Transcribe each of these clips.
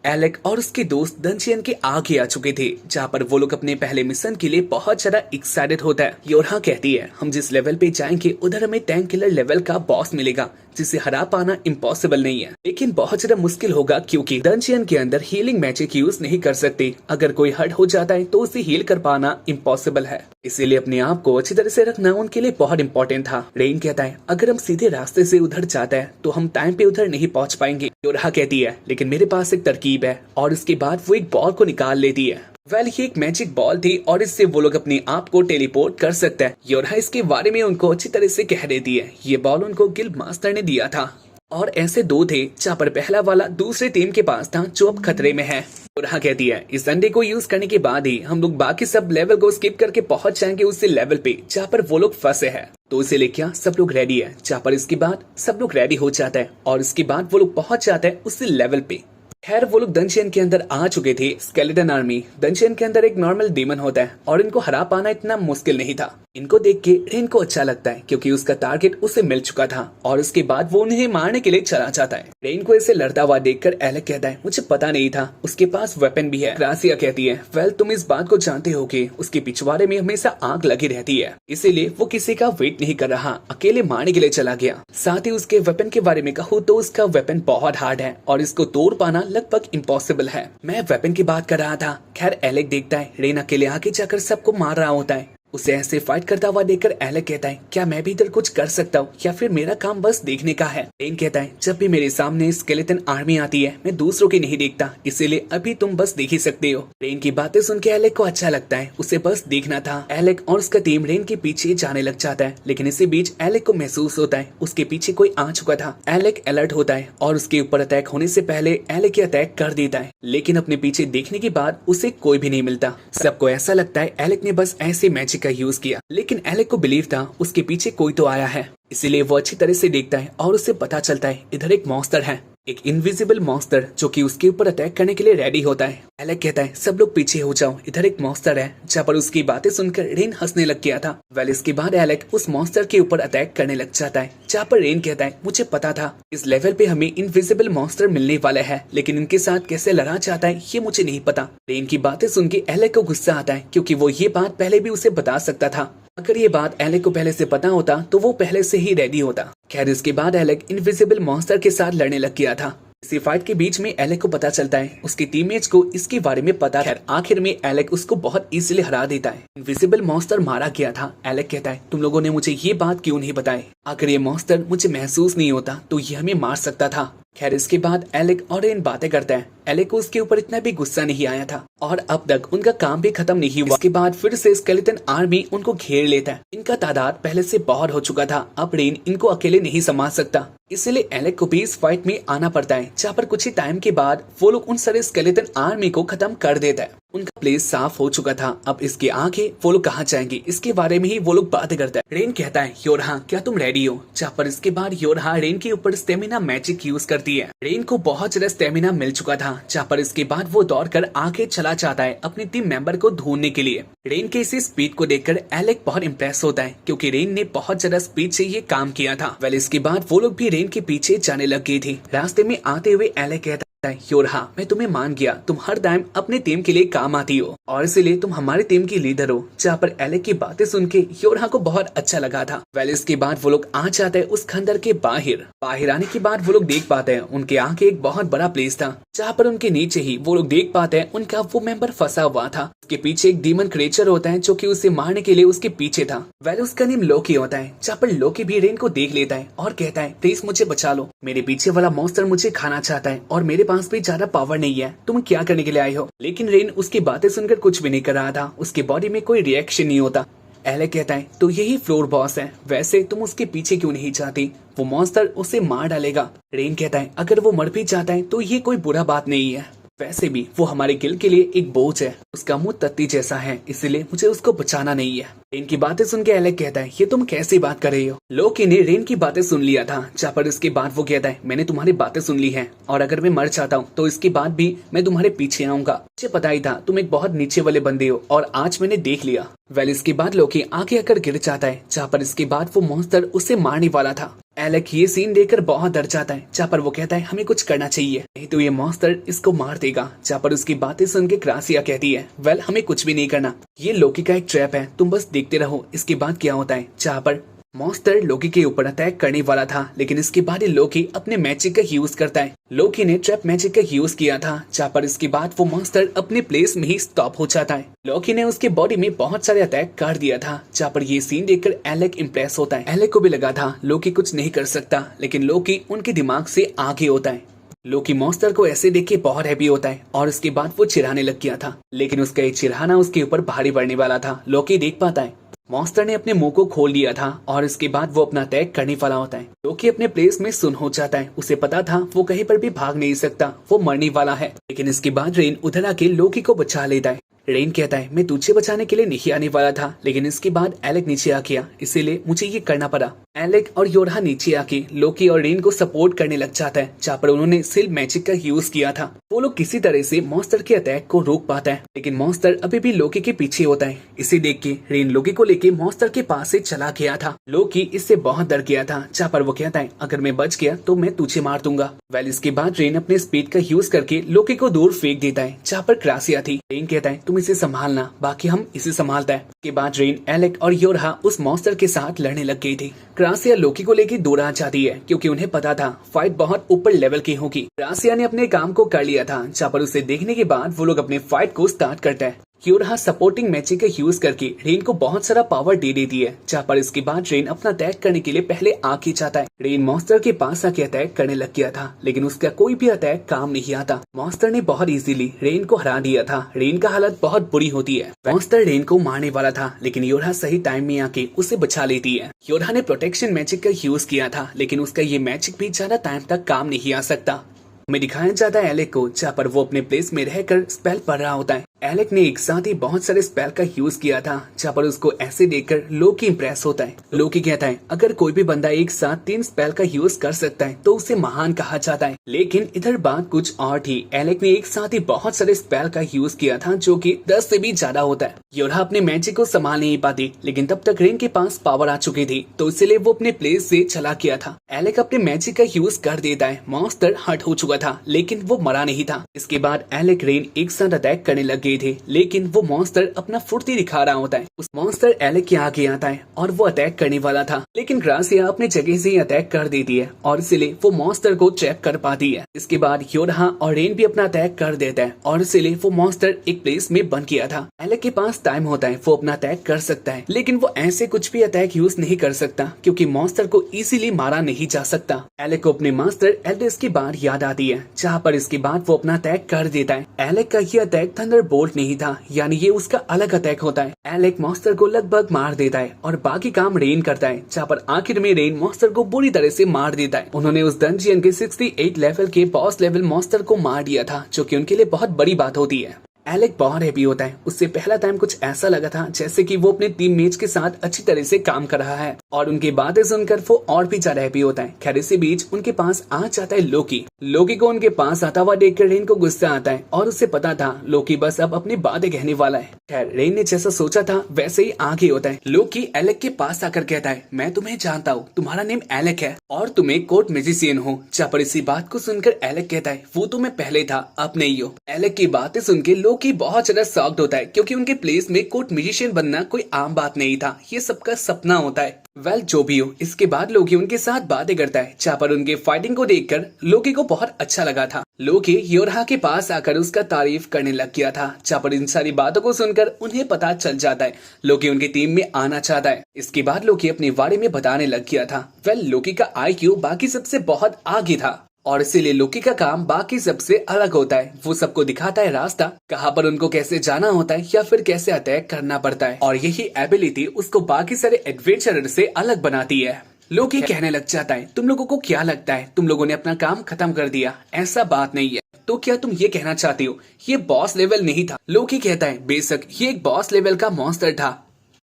Alec और उसके दोस्त दंजियन के आगे आ चुके थे, जहाँ पर वो लोग अपने पहले मिशन के लिए बहुत ज्यादा एक्साइटेड होता है। योरहा कहती है हम जिस लेवल पे जाएंगे उधर हमें टैंक किलर लेवल का बॉस मिलेगा जिसे हरा पाना इम्पॉसिबल नहीं है, लेकिन बहुत ज्यादा मुश्किल होगा क्योंकि दंजियन के अंदर हीलिंग मैजिक यूज नहीं कर सकते। अगर कोई हर्ट हो जाता है तो उसे हील कर पाना इम्पॉसिबल है, इसीलिए अपने आप को अच्छी तरह से रखना उनके लिए बहुत इंपॉर्टेंट था। रेन कहता है अगर हम सीधे रास्ते से उधर जाते हैं तो हम टाइम पे उधर नहीं पहुंच पाएंगे। योरहा कहती है लेकिन मेरे पास एक तरकीब है, और इसके बाद वो एक बॉल को निकाल लेती है। ये एक मैजिक बॉल थी और इससे वो लोग अपने आप को टेलीपोर्ट कर सकते हैं। योरहा इसके बारे में उनको अच्छी तरह से कह देती है। ये बॉल उनको गिल्ड मास्टर ने दिया था और ऐसे दो थे, जहाँ पर पहला वाला दूसरे टीम के पास था जो अब खतरे में है। योरहा कहती है इस अंडे को यूज करने के बाद ही हम लोग बाकी सब लेवल को स्किप करके पहुंच जाएंगे उससे लेवल पे जहाँ पर वो लोग फंसे हैं। तो इसे लेके सब लोग रेडी है, जहाँ पर इसके बाद सब लोग रेडी हो जाता है और इसके बाद वो लोग पहुंच जाते हैं उससे लेवल पे। खैर वो लोग दंजियन के अंदर आ चुके थे। स्केलेटन आर्मी दंजियन के अंदर एक नॉर्मल डीमन होता है और इनको हरा पाना इतना मुश्किल नहीं था। इनको देख के रेन को अच्छा लगता है क्योंकि उसका टारगेट उसे मिल चुका था और उसके बाद वो उन्हें मारने के लिए चला जाता है। रेन को ऐसे लड़ता हुआ देखकर एलेक कहता है मुझे पता नहीं था उसके पास वेपन भी है। ग्रासिया कहती है वेल तुम इस बात को जानते हो कि उसके पिछवाड़े में हमेशा आग लगी रहती है, इसीलिए वो किसी का वेट नहीं कर रहा, अकेले मारने के लिए चला गया। साथ ही उसके वेपन के बारे में कहूँ तो उसका वेपन बहुत हार्ड है और इसको तोड़ पाना लगभग इम्पॉसिबल है। मैं वेपन की बात कर रहा था। खैर एलेक देखता है रेन अकेले आगे जाकर सबको मार रहा होता है। उसे ऐसे फाइट करता हुआ देखकर एलेक कहता है क्या मैं भी इधर कुछ कर सकता हूँ या फिर मेरा काम बस देखने का है। रेन कहता है जब भी मेरे सामने स्केलेटन आर्मी आती है मैं दूसरों की नहीं देखता, इसीलिए अभी तुम बस देख ही सकते हो। रेन की बातें सुन के एलेक को अच्छा लगता है, उसे बस देखना था। एलेक और उसका टीम रेन के पीछे जाने लग जाता है, लेकिन इसी बीच एलेक को महसूस होता है उसके पीछे कोई आ चुका था। एलेक अलर्ट होता है और उसके ऊपर अटैक होने से पहले एलेक अटैक कर देता है, लेकिन अपने पीछे देखने के बाद उसे कोई भी नहीं मिलता। सबको ऐसा लगता है एलेक ने बस ऐसे मैजिक का यूज किया, लेकिन एलेक को बिलीव था उसके पीछे कोई तो आया है, इसीलिए वो अच्छी तरह से देखता है और उसे पता चलता है इधर एक मॉन्स्टर है, एक इनविजिबल मॉन्स्टर जो कि उसके ऊपर अटैक करने के लिए रेडी होता है। एलेक कहता है सब लोग पीछे हो जाओ, इधर एक मॉन्स्टर है। जहाँ पर उसकी बातें सुनकर रेन हंसने लग गया था। इसके बाद एलेक उस मॉन्स्टर के ऊपर अटैक करने लग जाता है, जहाँ पर रेन कहता है मुझे पता था इस लेवल पे हमें इनविजिबल मॉन्स्टर मिलने वाला है, लेकिन इनके साथ कैसे लड़ा चाहता है ये मुझे नहीं पता। रेन की बातें सुन के एलेक को गुस्सा आता है क्योंकि वो ये बात पहले भी उसे बता सकता था। अगर ये बात एलेक को पहले से पता होता तो वो पहले से ही रेडी होता। खैर इसके बाद एलेक इनविजिबल मॉन्स्टर के साथ लड़ने लग गया था। इसी फाइट के बीच में एलेक को पता चलता है उसके टीममेट्स को इसके बारे में पता है। आखिर में एलेक उसको बहुत इजीली हरा देता है। इनविजिबल मॉन्स्टर मारा गया था। एलेक कहता है तुम लोगों ने मुझे ये बात क्यों नहीं बताई, अगर ये मॉन्स्टर मुझे महसूस नहीं होता तो ये हमें मार सकता था। खैर इसके बाद एलेक और रेन बातें करते हैं। एलेक को उसके ऊपर इतना भी गुस्सा नहीं आया था और अब तक उनका काम भी खत्म नहीं हुआ। इसके बाद फिर से स्केलेटन आर्मी उनको घेर लेता है। इनका तादाद पहले से बहुत हो चुका था, अब रेन इनको अकेले नहीं संभाल सकता, इसलिए एलेक को भी इस फाइट में आना पड़ता है। जहाँ पर कुछ ही टाइम के बाद वो लोग उन सारे स्केलेटन आर्मी को खत्म कर देता है। उनका प्लेस साफ हो चुका था, अब इसके आगे वो लोग कहाँ जाएंगे इसके बारे में ही वो लोग बातें करते हैं। रेन कहता है योरहा क्या तुम रेडी हो? जहाँ पर इसके बाद योरहा रेन के ऊपर स्टेमिना मैजिक यूज करती है। रेन को बहुत ज्यादा स्टेमिना मिल चुका था, जहाँ पर इसके बाद वो दौड़कर आगे चला जाता है अपनी टीम मेंबर को ढूंढने के लिए। रेन के इसी स्पीड को देखकर एलेक बहुत इम्प्रेस होता है क्योंकि रेन ने बहुत ज्यादा स्पीड से ये काम किया था। इसके बाद वो लोग भी रेन के पीछे जाने लग गई थी। रास्ते में आते हुए एलेक कहता योरहा मैं तुम्हें मान गया, तुम हर टाइम अपनी टीम के लिए काम आती हो और इसीलिए तुम हमारी टीम की लीडर हो। जहाँ पर एलेक की बातें सुन के योरहा को बहुत अच्छा लगा था। इसके बाद वो लोग आ जाते हैं उस खंडर के बाहर आने के बाद वो लोग देख पाते हैं उनके आगे एक बहुत बड़ा प्लेस था, जहाँ पर उनके नीचे ही वो लोग देख पाते हैं उनका वो मेंबर फंसा हुआ था। उसके पीछे एक डीमन क्रिएचर होता है जो कि उसे मारने के लिए उसके पीछे था। उसका नेम लोकी होता है। जहाँ पर लोकी भी रेन को देख लेता है और कहता है प्लीज मुझे बचा लो, मेरे पीछे वाला मॉन्स्टर मुझे खाना चाहता है और मेरे पास भी ज्यादा पावर नहीं है, तुम क्या करने के लिए आए हो? लेकिन रेन उसकी बातें सुनकर कुछ भी नहीं कर रहा था, उसके बॉडी में कोई रिएक्शन नहीं होता। एलेक कहता है तो यही फ्लोर बॉस है, वैसे तुम उसके पीछे क्यों नहीं जाती, वो मॉन्स्टर उसे मार डालेगा। रेन कहता है अगर वो मर भी जाता है तो ये कोई बुरा बात नहीं है, वैसे भी वो हमारे गिल्ड के लिए एक बोझ है, उसका मुंह तत्ती जैसा है, इसलिए मुझे उसको बचाना नहीं है। रेन की बातें सुन के एलेक कहता है ये तुम कैसी बात कर रही हो? लोकी ने रेन की बातें सुन लिया था। जहाँ पर इसके बाद वो कहता है मैंने तुम्हारी बातें सुन ली है और अगर मैं मर जाता हूँ तो इसके बाद भी मैं तुम्हारे पीछे आऊंगा। मुझे पता ही था तुम एक बहुत नीचे वाले बंदे हो और आज मैंने देख लिया। इसके बाद लोकी आगे आकर गिर जाता है। जहाँ पर इसके बाद वो मॉन्स्टर उसे मारने वाला था। एलेक ये सीन देखकर बहुत डर जाता है, जहाँ पर वो कहता है हमें कुछ करना चाहिए, नहीं तो ये मॉन्स्टर इसको मार देगा। जहाँ पर उसकी बातें सुन के क्रासिया कहती है वेल हमें कुछ भी नहीं करना, ये लोकी का एक ट्रैप है, तुम बस देखते रहो इसके बाद क्या होता है। जहाँ पर मॉन्स्टर लोकी के ऊपर अटैक करने वाला था, लेकिन इसके बाद लोकी अपने मैजिक का यूज करता है। लोकी ने ट्रैप मैजिक का यूज किया था, जहाँ पर इसके बाद वो मॉन्स्टर अपने प्लेस में ही स्टॉप हो जाता है। लोकी ने उसके बॉडी में बहुत सारे अटैक कर दिया था, जहाँ पर ये सीन देखकर एलेक इम्प्रेस होता है। एलेक को भी लगा था लोकी कुछ नहीं कर सकता, लेकिन लोकी उनके दिमाग से आगे होता है। लोकी मॉन्स्टर को ऐसे देख के बहुत हैप्पी होता है और उसके बाद वो चिढ़ाने लग गया था, लेकिन उसका ये चिढ़ाना उसके ऊपर भारी पड़ने वाला था। लोकी देख पाता है मॉन्स्टर ने अपने मुंह को खोल दिया था और इसके बाद वो अपना अटैक करने वाला होता है। लोकी अपने प्लेस में सुन हो जाता है, उसे पता था वो कहीं पर भी भाग नहीं सकता, वो मरने वाला है। लेकिन इसके बाद रेन उधर आके लोकी को बचा लेता है। रेन कहता है मैं तुझे बचाने के लिए नहीं आने वाला था, लेकिन इसके बाद एलेक नीचे आ गया, इसीलिए मुझे ये करना पड़ा। एलेक और योरहा नीचे आके लोकी और रेन को सपोर्ट करने लग जाता है, जहाँ पर उन्होंने सिल मैजिक का यूज किया था। वो लोग किसी तरह से मॉन्स्टर के अटैक को रोक पाता है, लेकिन मॉन्स्टर अभी भी लोकी के पीछे होता है। इसे देख के रेन लोकी को लेके मॉन्स्टर के पास से चला गया था। लोकी इससे बहुत डर गया था, जहाँ पर वो कहता है अगर मैं बच गया तो मैं तुझे मार दूंगा। वेल इसके बाद रेन अपने स्पीड का यूज करके लोकी को दूर फेंक देता है, जहाँ पर क्रासिया थी। रेन कहता है तुम इसे संभालना, बाकी हम इसे संभालता है। के बाद रेन एलेक और योरहा उस मॉन्स्टर के साथ लड़ने लग गई थी। क्रासिया लोकी को लेकर दूर आ जाती है, क्योंकि उन्हें पता था फाइट बहुत ऊपर लेवल की होगी। क्रासिया ने अपने काम को कर लिया था, जहाँ पर उसे देखने के बाद वो लोग अपने फाइट को स्टार्ट करते हैं। योरहा सपोर्टिंग मैजिक का यूज करके रेन को बहुत सारा पावर दे देती है, जहाँ पर इसके बाद रेन अपना अटैक करने के लिए पहले आगे जाता है। रेन मॉन्स्टर के पास आके अटैक करने लग गया था, लेकिन उसका कोई भी अटैक काम नहीं आता। मॉन्स्टर ने बहुत इजीली रेन को हरा दिया था। रेन का हालत बहुत बुरी होती है। मॉन्स्टर रेन को मारने वाला था, लेकिन योरहा सही टाइम में आके उसे बचा लेती है। योरहा ने प्रोटेक्शन मैजिक का यूज किया था, लेकिन उसका ये मैजिक भी ज्यादा टाइम तक काम नहीं आ सकता। हमें दिखाया जाता है एलेक को, जहाँ पर वो अपने प्लेस में रहकर स्पेल पढ़ रहा होता है। एलेक ने एक साथ ही बहुत सारे स्पेल का यूज किया था, जहाँ पर उसको ऐसे देखकर लोकी इम्प्रेस होता है। लोकी कहता है अगर कोई भी बंदा एक साथ 3 स्पेल का यूज कर सकता है तो उसे महान कहा जाता है। लेकिन इधर बात कुछ और थी। एलेक ने एक साथ ही बहुत सारे स्पेल का यूज किया था, जो कि 10 से भी ज्यादा होता है। योरहा अपने मैजिक को संभाल नहीं पाती, लेकिन तब तक रेन के पास पावर आ चुकी थी, तो इसलिए वो अपने प्लेस से चला गया था। एलेक अपने मैजिक का यूज कर देता है। मॉन्स्टर हट हो चुका था, लेकिन वो मरा नहीं था। इसके बाद एलेक रेन एक साथ अटैक करने लग गए थे, लेकिन वो मॉन्स्टर अपना फुर्ती दिखा रहा होता है। उस मॉन्स्टर एलेक के आगे आता है और वो अटैक करने वाला था, लेकिन क्रासिया अपने जगह से ही अटैक कर देती है और इसलिए वो मॉन्स्टर को ट्रैप कर पाती है। इसके बाद योरहा और रेन भी अपना अटैक कर देता है और इसलिए वो मॉन्स्टर एक प्लेस में बंद किया था। एलेक के पास टाइम होता है, वो अपना अटैक कर सकता है, लेकिन वो ऐसे कुछ भी अटैक यूज नहीं कर सकता, क्योंकि मॉन्स्टर को इजीली मारा नहीं जा सकता। एलेक को अपने मास्टर एल्डेस की बात याद आती है, जहाँ पर इसके बाद वो अपना अटैक कर देता है। एलेक का ये अटैक थंडर बोल्ट नहीं था, यानी ये उसका अलग अटैक होता है। एलेक मॉन्स्टर को लगभग मार देता है और बाकी काम रेन करता है, जहाँ पर आखिर में रेन मॉन्स्टर को बुरी तरह से मार देता है। उन्होंने उस डंजियन के 68 लेवल के बॉस लेवल मॉन्स्टर को मार दिया था, जो कि उनके लिए बहुत बड़ी बात होती है। एलेक बहुत हैप्पी होता है। उससे पहला टाइम कुछ ऐसा लगा था जैसे कि वो अपने टीम मेट्स के साथ अच्छी तरह से काम कर रहा है, और उनकी बातें सुनकर वो और भी ज्यादा हैप्पी होता है। खैर इसी बीच उनके पास आ जाता है लोकी। लोकी को उनके पास आता हुआ देखकर रेन को गुस्सा आता है, और उससे पता था लोकी बस अब अपनी बातें कहने वाला है। खैर रेन ने जैसा सोचा था वैसे ही आगे होता है। लोकी एलेक के पास आकर कहता है मैं तुम्हें जानता हूँ, तुम्हारा नेम एलेक है और तुम एक कोर्ट मैजिशियन हो। जहाँ पर इसी बात को सुनकर एलेक कहता है वो तो मैं पहले था, अब नहीं हो। एलेक की बातें सुन के लोकी बहुत ज्यादा शॉक्ड होता है, क्योंकि उनके प्लेस में कोर्ट म्यूजिशियन बनना कोई आम बात नहीं था, ये सबका सपना होता है। वेल जो भी हो, इसके बाद लोकी उनके साथ बातें करता है, जहाँ पर उनके फाइटिंग को देखकर लोकी को बहुत अच्छा लगा था। लोकी योरहा के पास आकर उसका तारीफ करने लग गया था, जहाँ पर इन सारी बातों को सुनकर उन्हें पता चल जाता है लोकी उनकी टीम में आना चाहता है। इसके बाद लोकी अपने बारे में बताने लग गया था। वेल लोकी का IQ बाकी सबसे बहुत आगे था, और इसीलिए लोकी का काम बाकी सबसे अलग होता है। वो सबको दिखाता है रास्ता, कहाँ पर उनको कैसे जाना होता है या फिर कैसे अटैक करना पड़ता है, और यही एबिलिटी उसको बाकी सारे एडवेंचरर से अलग बनाती है। लोकी कहने लग जाता है तुम लोगों को क्या लगता है तुम लोगों ने अपना काम खत्म कर दिया? ऐसा बात नहीं है। तो क्या तुम ये कहना चाहते हो ये बॉस लेवल नहीं था? लोकी कहता है बेशक ये एक बॉस लेवल का मॉन्स्टर था,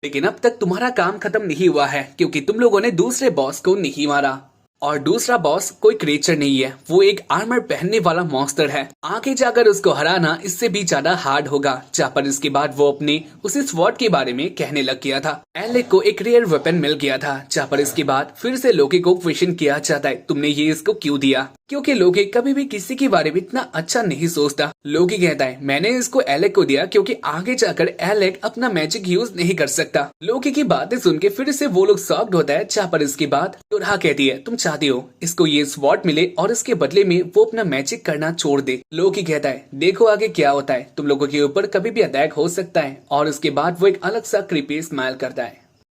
लेकिन अब तक तुम्हारा काम खत्म नहीं हुआ है, क्योंकि तुम लोगों ने दूसरे बॉस को नहीं मारा। और दूसरा बॉस कोई क्रिएचर नहीं है, वो एक आर्मर पहनने वाला मॉन्स्टर है। आगे जाकर उसको हराना इससे भी ज्यादा हार्ड होगा। जहाँ पर इसके बाद वो अपने उसी स्वॉर्ड के बारे में कहने लग गया था। एलेक को एक रेयर वेपन मिल गया था। जहाँ पर इसके बाद फिर से लोकी को क्वेश्चन किया जाता है, तुमने ये इसको क्यों दिया? क्योंकि लोकी कभी भी किसी के बारे में इतना अच्छा नहीं सोचता। लोकी कहता है मैंने इसको एलेक को दिया क्योंकि आगे जाकर एलेक अपना मैजिक यूज नहीं कर सकता। लोकी की बातें सुन के फिर से वो लोग शॉक्ड होता है। जहाँ पर इसके बाद योरहा कहती है तुम चाहती हो इसको ये स्वॉर्ड मिले और इसके बदले में वो अपना मैजिक करना छोड़ दे। लोकी कहता है देखो आगे क्या होता है, तुम लोगों के ऊपर कभी भी अटैक हो सकता है। और उसके बाद वो एक अलग सा क्रीपी स्माइल करता है।